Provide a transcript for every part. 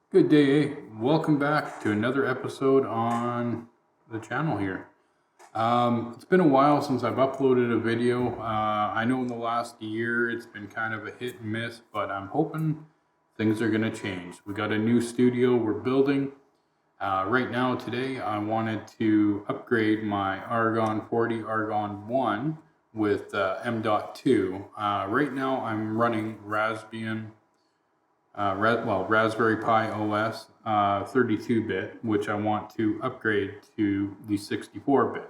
Good day, welcome back to another episode on the channel here. It's been a while since I've uploaded a video. I know in the last year it's been kind of a hit and miss, but I'm hoping things are going to change. We got a new studio we're building. Right now today I wanted to upgrade my Argon 40 Argon 1 with M.2. Right now I'm running Raspberry Pi OS 32-bit, which I want to upgrade to the 64-bit.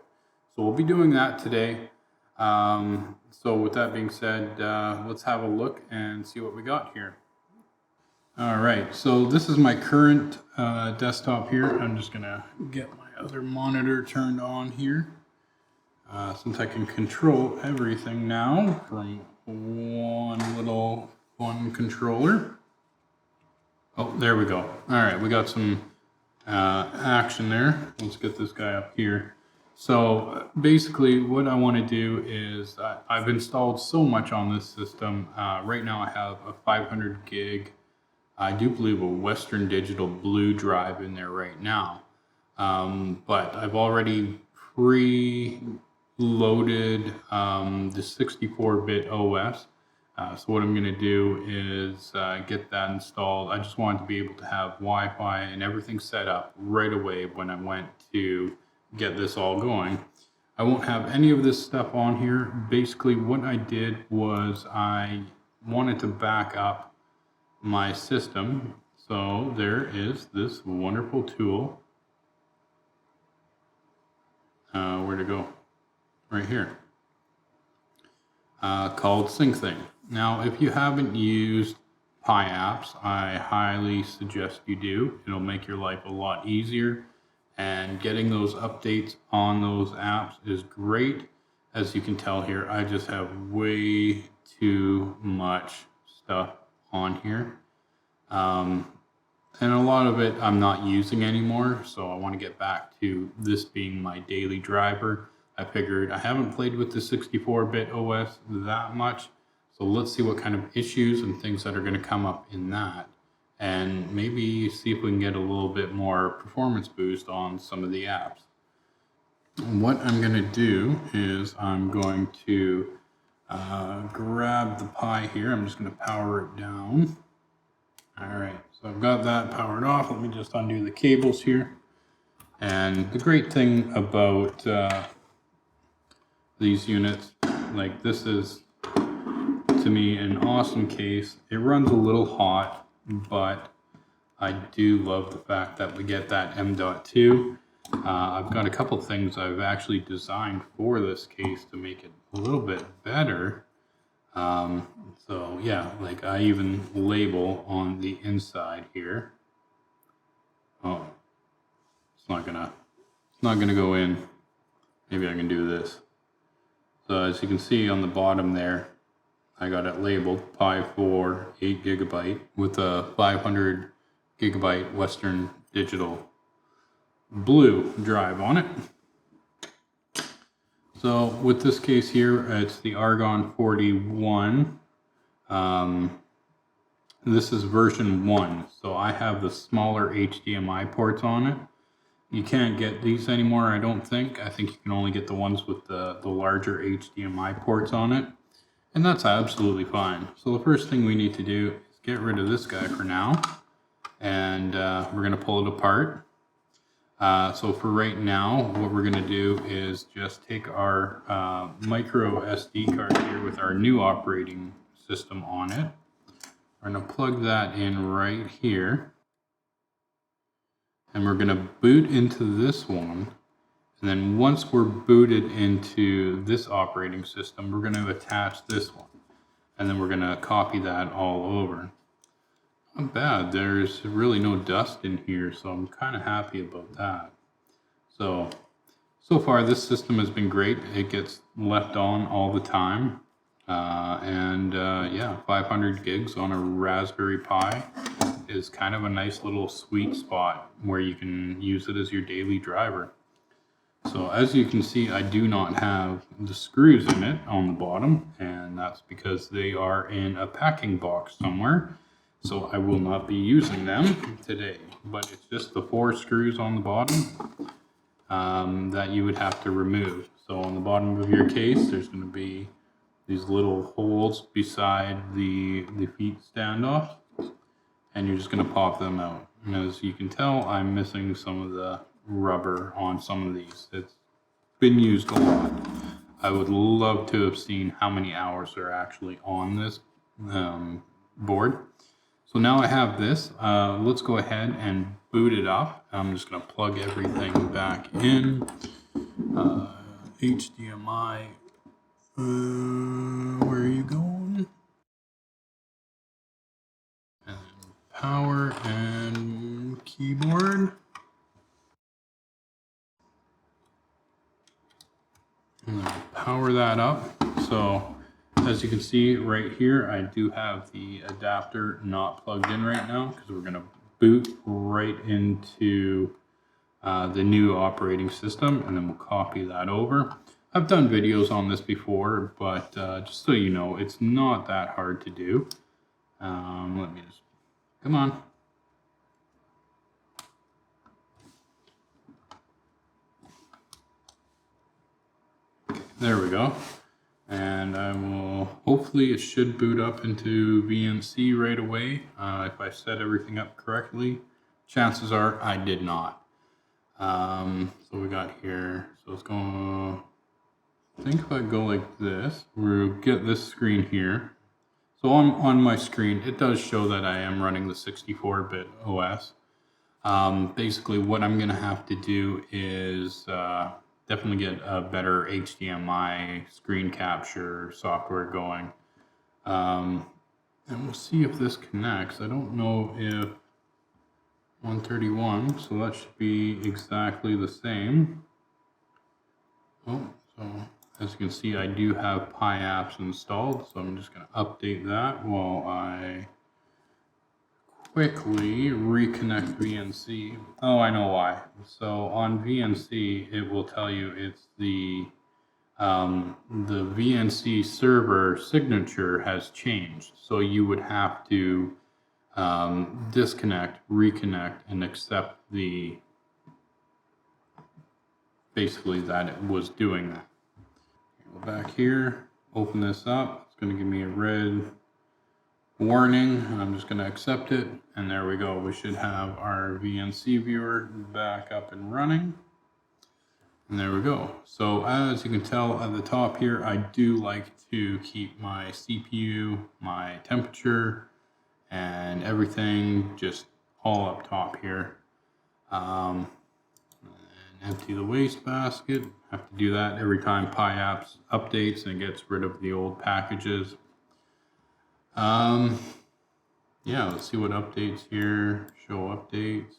So we'll be doing that today. So with that being said, let's have a look and see what we got here. All right, so this is my current desktop here. I'm just gonna get my other monitor turned on here. Since I can control everything now from one controller. Oh, there we go. All right, we got some action there. Let's get this guy up here. So basically what I want to do is I've installed so much on this system. Right now I have a 500 gig, I do believe a Western Digital Blue drive in there right now. But I've already pre-loaded the 64-bit OS. So what I'm going to do is get that installed. I just wanted to be able to have Wi-Fi and everything set up right away when I went to get this all going. I won't have any of this stuff on here. Basically what I did was I wanted to back up my system. So there is this wonderful tool. Where to go? Right here. Called SyncThing. Now, if you haven't used Pi apps, I highly suggest you do. It'll make your life a lot easier, and getting those updates on those apps is great. As you can tell here, I just have way too much stuff on here. And a lot of it I'm not using anymore, so I want to get back to this being my daily driver. I figured I haven't played with the 64-bit OS that much, so let's see what kind of issues and things that are going to come up in that, and maybe see if we can get a little bit more performance boost on some of the apps. What I'm going to do is I'm going to grab the Pi here. I'm just going to power it down. All right, so I've got that powered off. Let me just undo the cables here. And the great thing about these units, like this is to me an awesome case. It runs a little hot, but I do love the fact that we get that M.2. I've got a couple things I've actually designed for this case to make it a little bit better. So yeah, like I even label on the inside here. Oh, it's not gonna go in. Maybe I can do this. So as you can see on the bottom there, I got it labeled Pi 4 8 gigabyte with a 500 gigabyte Western Digital Blue drive on it. So with this case here, it's the Argon 41. This is version 1, so I have the smaller HDMI ports on it. You can't get these anymore, I don't think. I think you can only get the ones with the larger HDMI ports on it. And that's absolutely fine. So the first thing we need to do is get rid of this guy for now. And we're going to pull it apart. So for right now, what we're going to do is just take our micro SD card here with our new operating system on it. We're going to plug that in right here. And we're going to boot into this one. And then once we're booted into this operating system, we're going to attach this one. And then we're going to copy that all over. Not bad. There's really no dust in here, so I'm kind of happy about that. So far this system has been great. It gets left on all the time. Yeah, 500 gigs on a Raspberry Pi is kind of a nice little sweet spot where you can use it as your daily driver. So as you can see, I do not have the screws in it on the bottom, and that's because they are in a packing box somewhere. So I will not be using them today, but it's just the 4 screws on the bottom that you would have to remove. So on the bottom of your case, there's going to be these little holes beside the feet standoff, and you're just going to pop them out. And as you can tell, I'm missing some of the rubber on some of these. It's been used a lot. I would love to have seen how many hours are actually on this board. So now I have this. Let's go ahead and boot it up. I'm just going to plug everything back in. HDMI. Where are you going? And power and keyboard. And then power that up. So as you can see right here, I do have the adapter not plugged in right now because we're going to boot right into the new operating system, and then we'll copy that over. I've done videos on this before, but just so you know, it's not that hard to do. Let me just, come on. There we go. And I will, hopefully it should boot up into VNC right away. If I set everything up correctly, chances are I did not. So we got here, so it's going, I think if I go like this, we'll get this screen here. So on my screen, it does show that I am running the 64-bit OS. Basically what I'm gonna have to do is definitely get a better HDMI screen capture software going. And we'll see if this connects. I don't know if 131, so that should be exactly the same. Oh, so as you can see, I do have Pi apps installed, so I'm just going to update that while I quickly reconnect VNC. Oh, I know why. So on VNC, it will tell you it's the VNC server signature has changed. So you would have to disconnect, reconnect, and accept the, basically that it was doing that. Go back here, open this up. It's going to give me a red warning, and I'm just going to accept it. And there we go. We should have our VNC viewer back up and running. And there we go. So as you can tell at the top here, I do like to keep my CPU, my temperature, and everything just all up top here. And empty the waste basket. Have to do that every time Pi apps updates and gets rid of the old packages. Yeah, let's see what updates here. Show updates.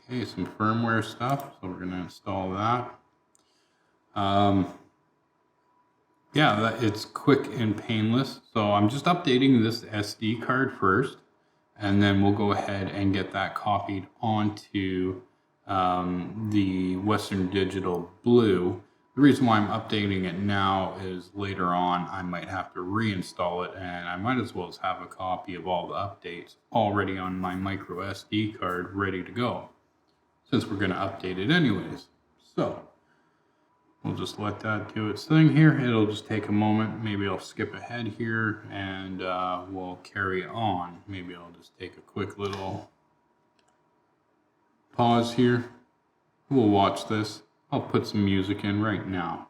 Okay, some firmware stuff. So we're going to install that. Yeah, it's quick and painless. So I'm just updating this SD card first, and then we'll go ahead and get that copied onto the Western Digital Blue. The reason why I'm updating it now is later on I might have to reinstall it, and I might as well have a copy of all the updates already on my micro SD card ready to go, since we're going to update it anyways. So we'll just let that do its thing here. It'll just take a moment. Maybe I'll skip ahead here and we'll carry on. Maybe I'll just take a quick little pause here. We'll watch this. I'll put some music in right now.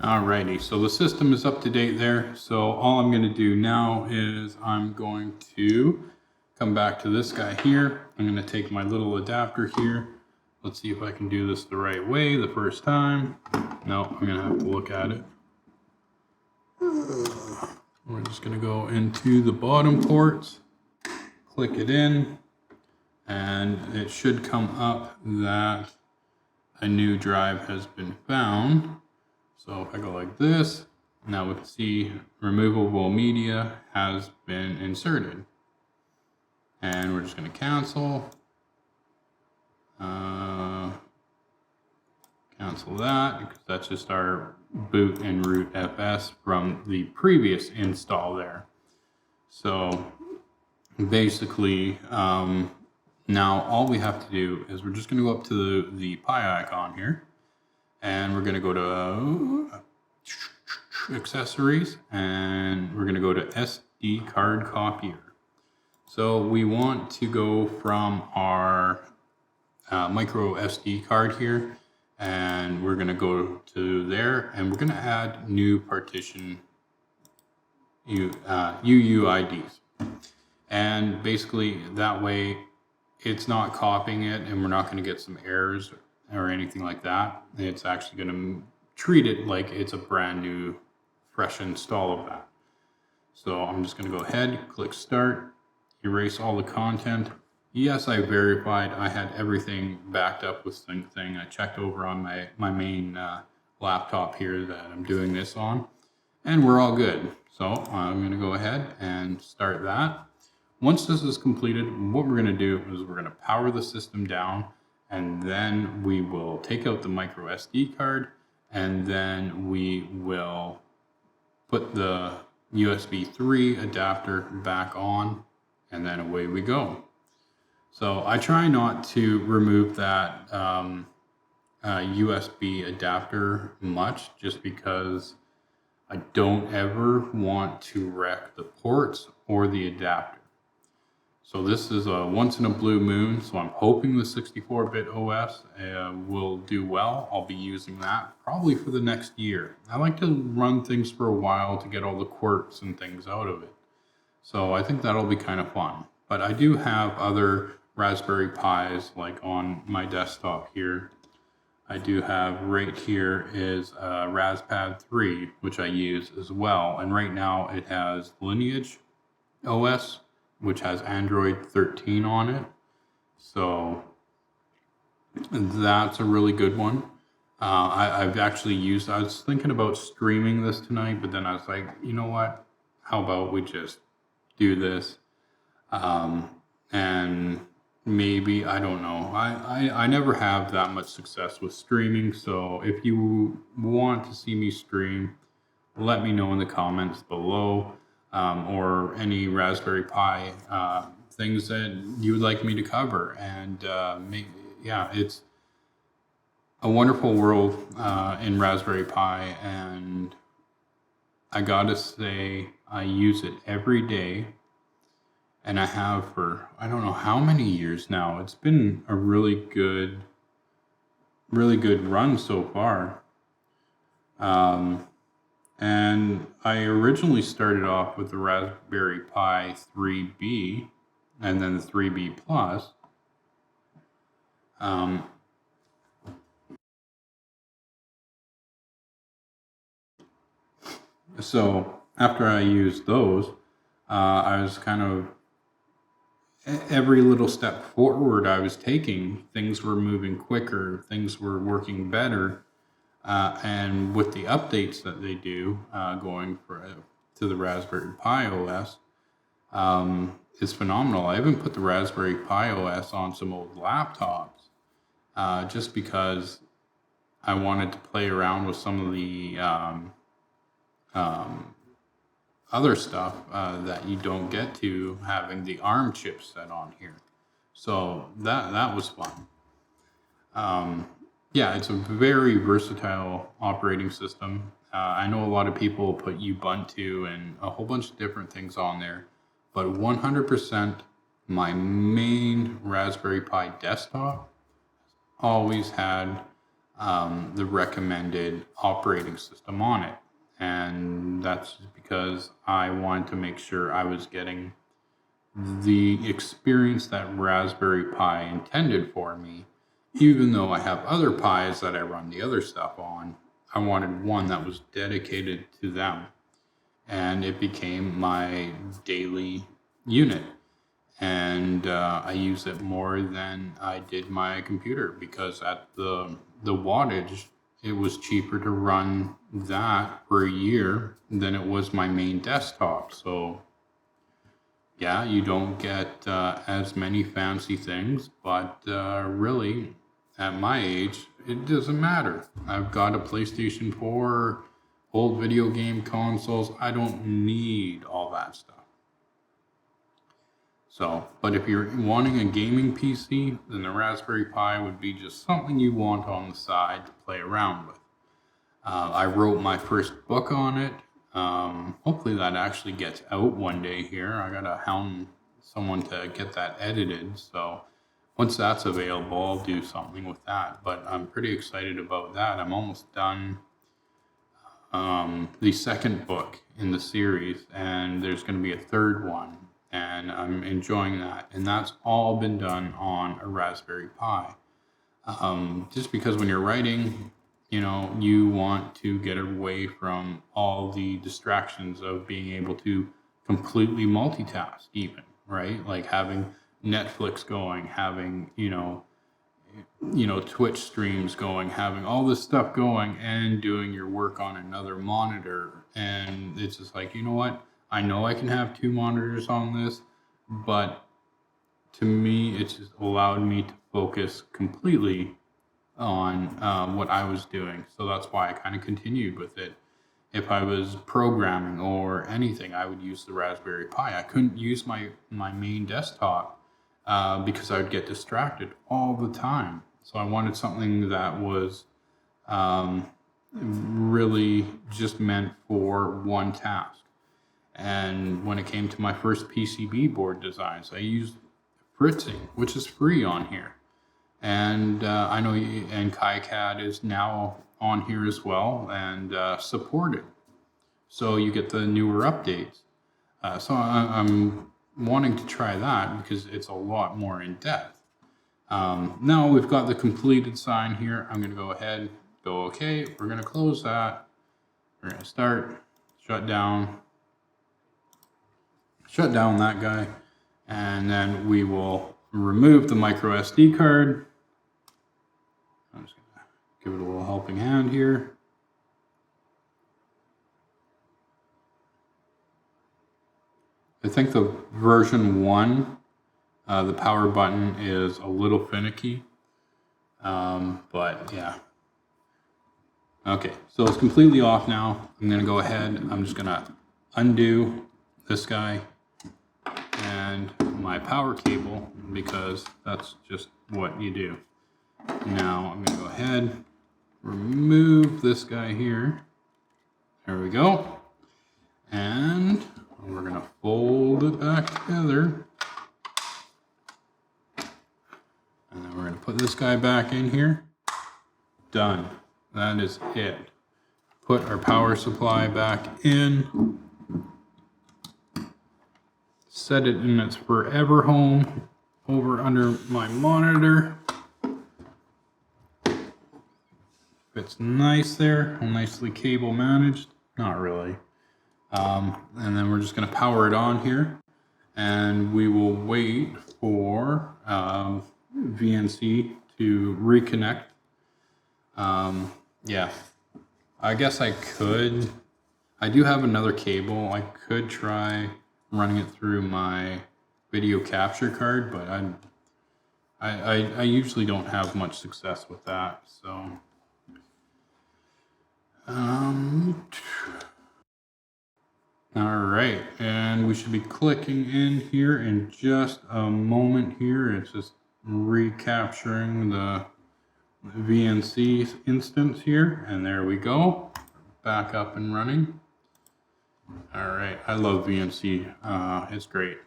Alrighty, so the system is up to date there. So all I'm going to do now is I'm going to come back to this guy here. I'm going to take my little adapter here, Let's see if I can do this the right way the first time. No, I'm gonna have to look at it. We're just gonna go into the bottom ports, click it in, and it should come up that a new drive has been found. So if I go like this, now we can see removable media has been inserted. And we're just going to cancel. Cancel that because that's just our boot and root FS from the previous install there. So basically, now all we have to do is we're just going to go up to the Pi icon here, and we're going to go to accessories, and we're going to go to SD card copier. So we want to go from our micro SD card here, and we're going to go to there, and we're going to add new partition UUIDs. And basically that way it's not copying it, and we're not going to get some errors or anything like that. It's actually going to treat it like it's a brand new fresh install of that. So I'm just going to go ahead, click start, erase all the content. Yes, I verified I had everything backed up with SyncThing. I checked over on my main laptop here that I'm doing this on, and we're all good. So I'm going to go ahead and start that. Once this is completed, what we're going to do is we're going to power the system down, and then we will take out the micro SD card, and then we will put the USB 3 adapter back on, and then away we go. So I try not to remove that USB adapter much, just because I don't ever want to wreck the ports or the adapter. So this is a once in a blue moon, so I'm hoping the 64-bit OS will do well. I'll be using that probably for the next year. I like to run things for a while to get all the quirks and things out of it. So I think that'll be kind of fun. But I do have other Raspberry Pis, like on my desktop here. I do have right here is a Raspad 3, which I use as well. And right now it has Lineage OS, which has Android 13 on it. So that's a really good one. I've actually used, I was thinking about streaming this tonight, but then I was like, you know what? How about we just do this? And maybe, I don't know. I never have that much success with streaming. So if you want to see me stream, let me know in the comments below. Or any Raspberry Pi things that you would like me to cover. And yeah, it's a wonderful world in Raspberry Pi, and I gotta say I use it every day, and I have for I don't know how many years now. It's been a really good run so far. And I originally started off with the Raspberry Pi 3B and then the 3B Plus. So after I used those, I was kind of, every little step forward I was taking, things were moving quicker, things were working better. And with the updates that they do going to the Raspberry Pi OS, is phenomenal. I even put the Raspberry Pi OS on some old laptops just because I wanted to play around with some of the other stuff that you don't get to having the ARM chipset on here. So that was fun. Yeah, it's a very versatile operating system. I know a lot of people put Ubuntu and a whole bunch of different things on there, but 100% my main Raspberry Pi desktop always had the recommended operating system on it. And that's because I wanted to make sure I was getting the experience that Raspberry Pi intended for me, even though I have other Pis that I run the other stuff on, I wanted one that was dedicated to them. And it became my daily unit. And I use it more than I did my computer because at the wattage, it was cheaper to run that per year than it was my main desktop. So yeah, you don't get as many fancy things, but really, at my age, it doesn't matter. I've got a PlayStation 4, old video game consoles. I don't need all that stuff. So, but if you're wanting a gaming PC, then the Raspberry Pi would be just something you want on the side to play around with. I wrote my first book on it. Hopefully that actually gets out one day here. I gotta hound someone to get that edited. So once that's available, I'll do something with that. But I'm pretty excited about that. I'm almost done the second book in the series, and there's going to be a third one, and I'm enjoying that. And that's all been done on a Raspberry Pi. Just because when you're writing, you want to get away from all the distractions of being able to completely multitask, even, right? Like having Netflix going, having, Twitch streams going, having all this stuff going and doing your work on another monitor. And it's just like, you know what? I know I can have two monitors on this, but to me, it's just allowed me to focus completely on what I was doing. So that's why I kind of continued with it. If I was programming or anything, I would use the Raspberry Pi. I couldn't use my main desktop because I would get distracted all the time. So I wanted something that was really just meant for one task. And when it came to my first PCB board designs, I used Fritzing, which is free on here. And I know, and KiCad is now on here as well and supported. So you get the newer updates. So I'm wanting to try that because it's a lot more in depth. Now we've got the completed sign here. I'm going to go ahead, go OK. We're going to close that. We're going to start, shut down that guy. And then we will remove the micro SD card. I'm just going to give it a little helping hand here. I think the version 1, the power button is a little finicky, but yeah. Okay, so it's completely off now. I'm going to go ahead. I'm just going to undo this guy and my power cable because that's just what you do. Now I'm going to go ahead, remove this guy here. There we go. And we're going to fold it back together. And then we're going to put this guy back in here. Done. That is it. Put our power supply back in. Set it in its forever home over under my monitor. Fits nice there, nicely cable managed. Not really. And then we're just going to power it on here. And we will wait for VNC to reconnect. Yeah, I guess I could. I do have another cable. I could try running it through my video capture card, but I usually don't have much success with that. So, all right, and we should be clicking in here in just a moment here. It's just recapturing the VNC instance here, and there we go. Back up and running. All right, I love VNC. It's great.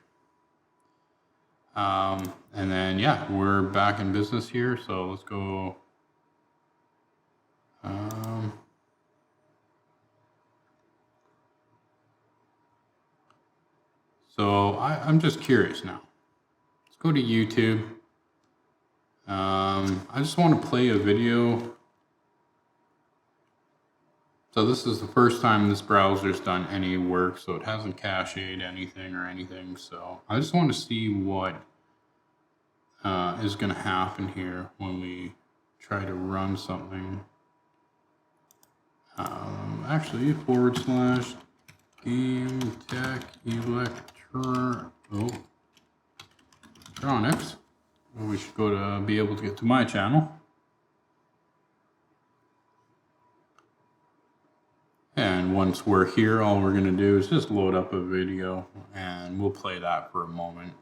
And then, yeah, we're back in business here, so let's go. So I'm just curious now. Let's go to YouTube. I just want to play a video. So this is the first time this browser's done any work, so it hasn't cached anything or anything. So I just want to see what is going to happen here when we try to run something. Actually, / game tech electronics. We should go to be able to get to my channel. And once we're here, all we're going to do is just load up a video and we'll play that for a moment.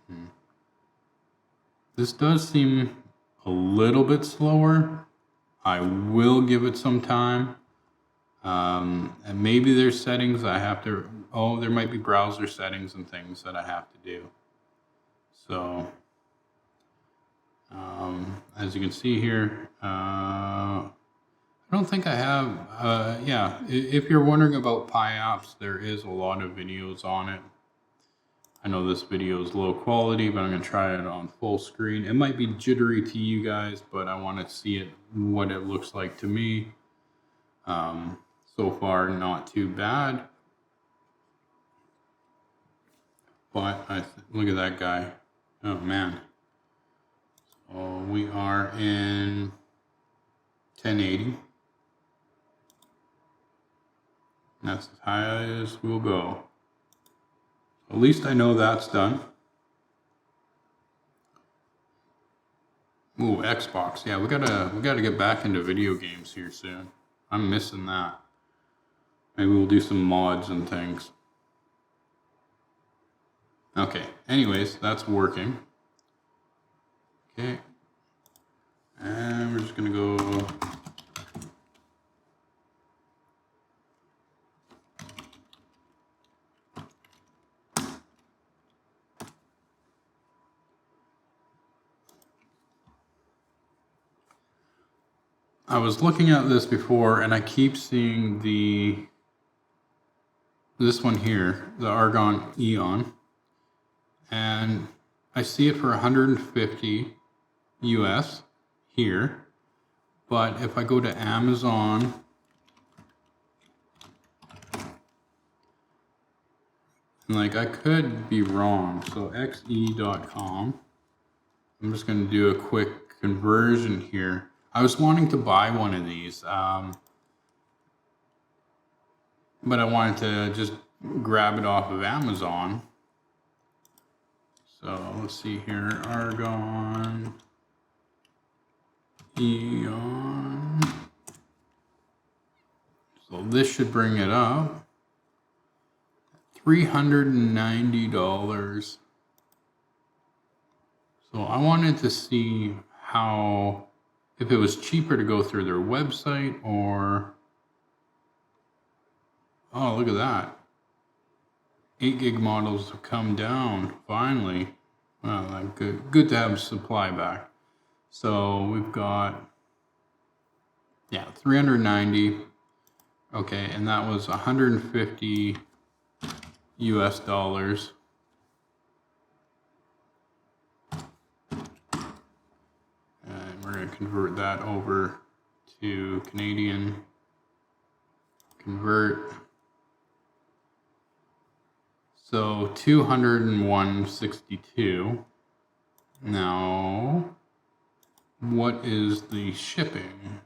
This does seem a little bit slower. I will give it some time. And maybe there's settings I have to, there might be browser settings and things that I have to do. So, as you can see here, I don't think I have, yeah, if you're wondering about Pi apps, there is a lot of videos on it. I know this video is low quality, but I'm going to try it on full screen. It might be jittery to you guys, but I want to see it, what it looks like to me. So far, not too bad. But look at that guy. Oh, man. So we are in 1080. That's as high as we'll go. At least I know that's done. Ooh, Xbox. Yeah, we gotta get back into video games here soon. I'm missing that. Maybe we'll do some mods and things. Okay, anyways, that's working. Okay. And we're just gonna go. I was looking at this before and I keep seeing this one here, the Argon Eon, and I see it for 150 US here, but if I go to Amazon, like I could be wrong, so xe.com, I'm just going to do a quick conversion here. I was wanting to buy one of these, but I wanted to just grab it off of Amazon. So let's see here, Argon Eon. So this should bring it up. $390. So I wanted to see if it was cheaper to go through their website or, oh, look at that. 8 gig models have come down, finally. Well, good to have supply back. So we've got, yeah, 390. Okay, and that was 150 US dollars. And we're going to convert that over to Canadian. Convert. So 201.62. Now, what is the shipping?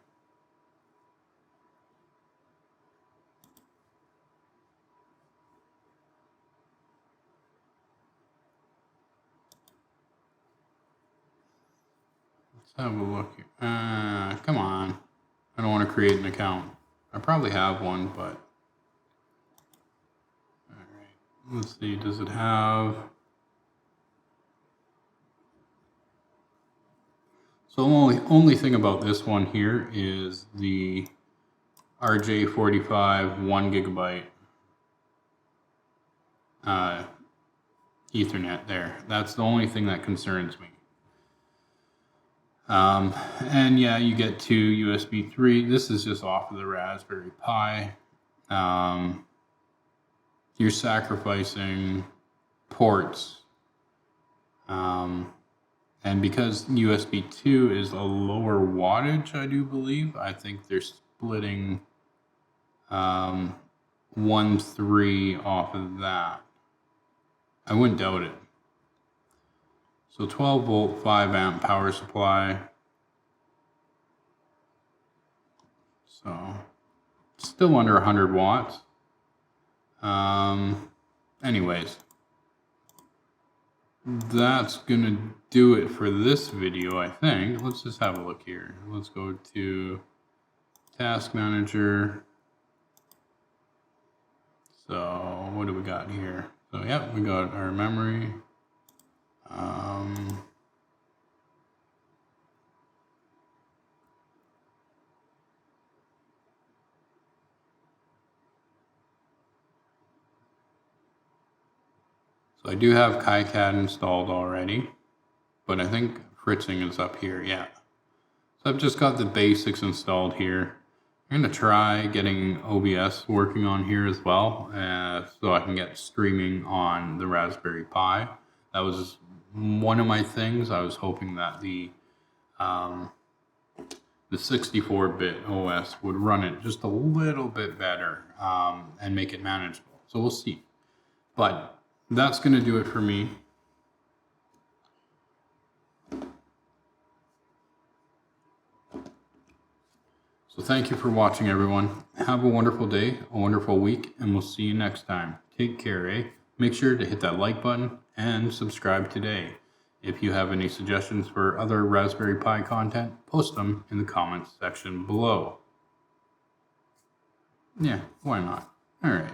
Let's have a look here. Come on. I don't want to create an account. I probably have one, but all right. Let's see. Does it have? So the only thing about this one here is the RJ45 1 gigabyte Ethernet there. That's the only thing that concerns me. And yeah, you get 2 USB 3. This is just off of the Raspberry Pi. You're sacrificing ports. And because USB 2 is a lower wattage, I do believe, I think they're splitting 1.3 off of that. I wouldn't doubt it. So 12 volt, 5 amp power supply. So still under 100 watts. Anyways, that's gonna do it for this video, I think. Let's just have a look here. Let's go to Task Manager. So what do we got here? So yeah, we got our memory. So I do have KiCad installed already, but I think fritzing is up here, yeah. So I've just got the basics installed here. I'm gonna try getting OBS working on here as well, so I can get streaming on the Raspberry Pi. That was one of my things. I was hoping that the 64-bit OS would run it just a little bit better and make it manageable. So we'll see. But that's going to do it for me. So thank you for watching, everyone. Have a wonderful day, a wonderful week, and we'll see you next time. Take care, eh? Make sure to hit that like button and subscribe today. If you have any suggestions for other Raspberry Pi content, post them in the comments section below. Yeah, why not? All right.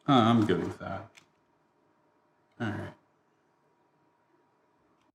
I'm good with that. All right.